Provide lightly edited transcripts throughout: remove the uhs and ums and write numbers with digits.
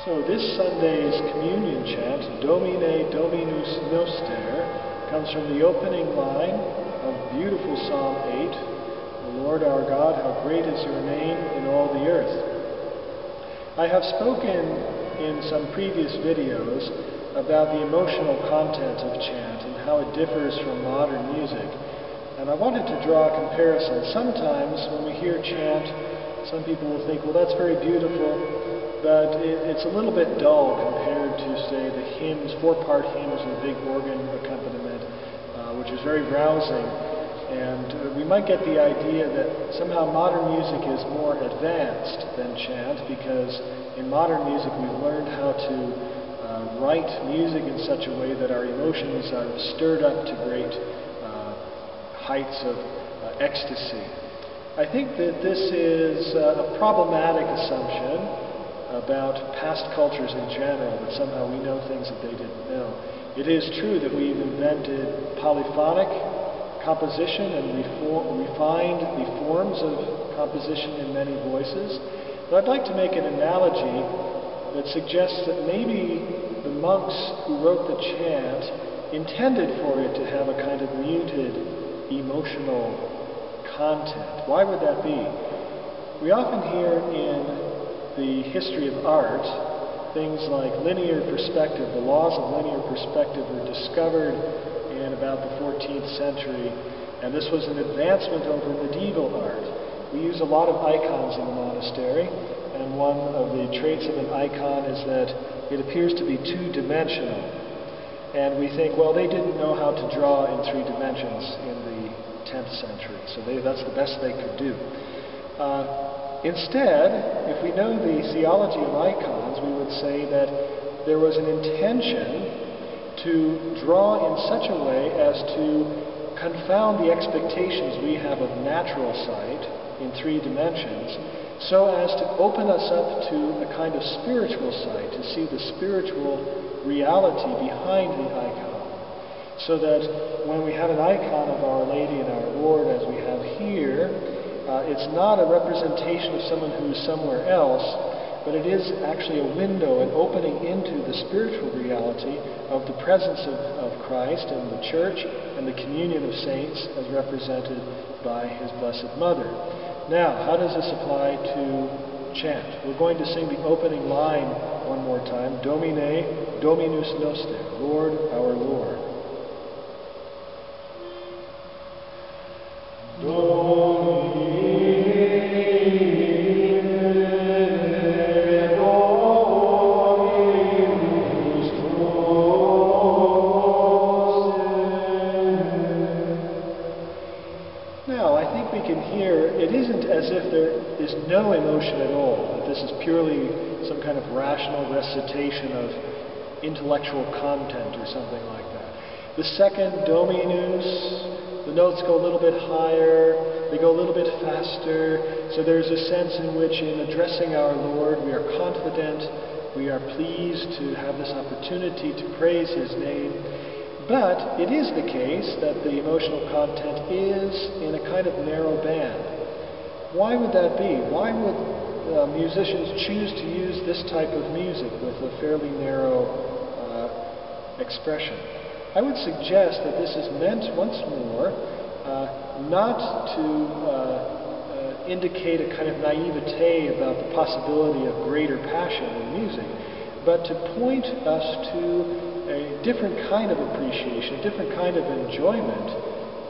So this Sunday's communion chant, Dómine Dóminus noster, comes from the opening line of beautiful Psalm 8, "O Lord our God, how great is your name in all the earth." I have spoken in some previous videos about the emotional content of chant and how it differs from modern music. And I wanted to draw a comparison. Sometimes when we hear chant, some people will think, well, that's very beautiful, but it's a little bit dull compared to, say, the hymns, four-part hymns with a big organ accompaniment, which is very rousing. And we might get the idea that somehow modern music is more advanced than chant, because in modern music we've learned how to write music in such a way that our emotions are stirred up to great heights of ecstasy. I think that this is a problematic assumption about past cultures in general, that somehow we know things that they didn't know. It is true that we've invented polyphonic composition and refined the forms of composition in many voices. But I'd like to make an analogy that suggests that maybe the monks who wrote the chant intended for it to have a kind of muted emotional content. Why would that be? We often hear in the history of art things like linear perspective. The laws of linear perspective were discovered in about the 14th century, and this was an advancement over medieval art. We use a lot of icons in the monastery, and one of the traits of an icon is that it appears to be two-dimensional. And we think, well, they didn't know how to draw in 3 dimensions in the 10th century, so that's the best they could do. Instead, if we know the theology of icons, we would say that there was an intention to draw in such a way as to confound the expectations we have of natural sight in 3 dimensions, so as to open us up to a kind of spiritual sight, to see the spiritual reality behind the icon. So that when we have an icon of Our Lady and our Lord, as we have here, it's not a representation of someone who is somewhere else, but it is actually a window, an opening into the spiritual reality of the presence of Christ and the Church and the communion of saints as represented by His Blessed Mother. Now, how does this apply to chant? We're going to sing the opening line one more time, Dómine Dóminus noster, Lord our Lord. Now, I think we can hear, it isn't as if there is no emotion at all, that this is purely some kind of rational recitation of intellectual content or something like that. The second, Dominus, the notes go a little bit higher, they go a little bit faster, so there's a sense in which in addressing our Lord we are confident, we are pleased to have this opportunity to praise His name. But it is the case that the emotional content is in a kind of narrow band. Why would that be? Why would musicians choose to use this type of music with a fairly narrow expression? I would suggest that this is meant, once more, not to indicate a kind of naivete about the possibility of greater passion in music, but to point us to a different kind of appreciation, a different kind of enjoyment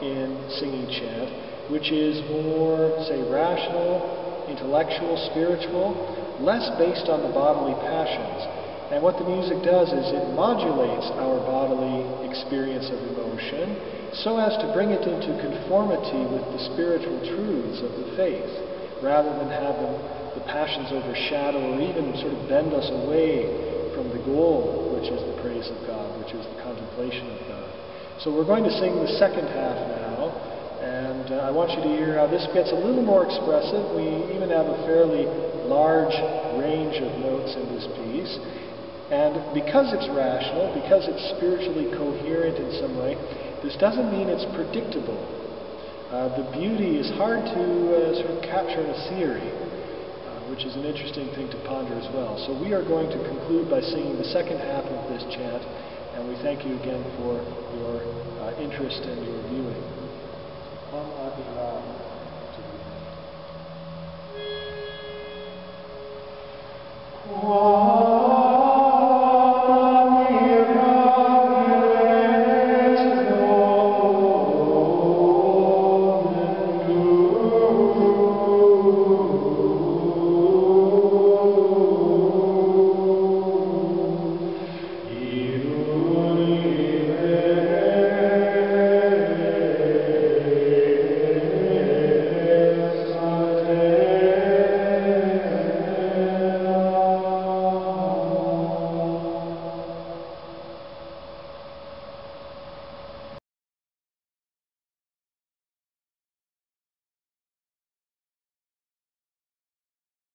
in singing chant, which is more, say, rational, intellectual, spiritual, less based on the bodily passions. And what the music does is it modulates our bodily experience of emotion so as to bring it into conformity with the spiritual truths of the faith, rather than have the passions overshadow or even sort of bend us away from the goal, which is the praise of God, which is the contemplation of God. So we're going to sing the second half now, and I want you to hear how this gets a little more expressive. We even have a fairly large range of notes in this piece. And because it's rational, because it's spiritually coherent in some way, this doesn't mean it's predictable. The beauty is hard to sort of capture in a theory, which is an interesting thing to ponder as well. So we are going to conclude by singing the second half of this chant, and we thank you again for your interest and your viewing. Quam admirábile. Quam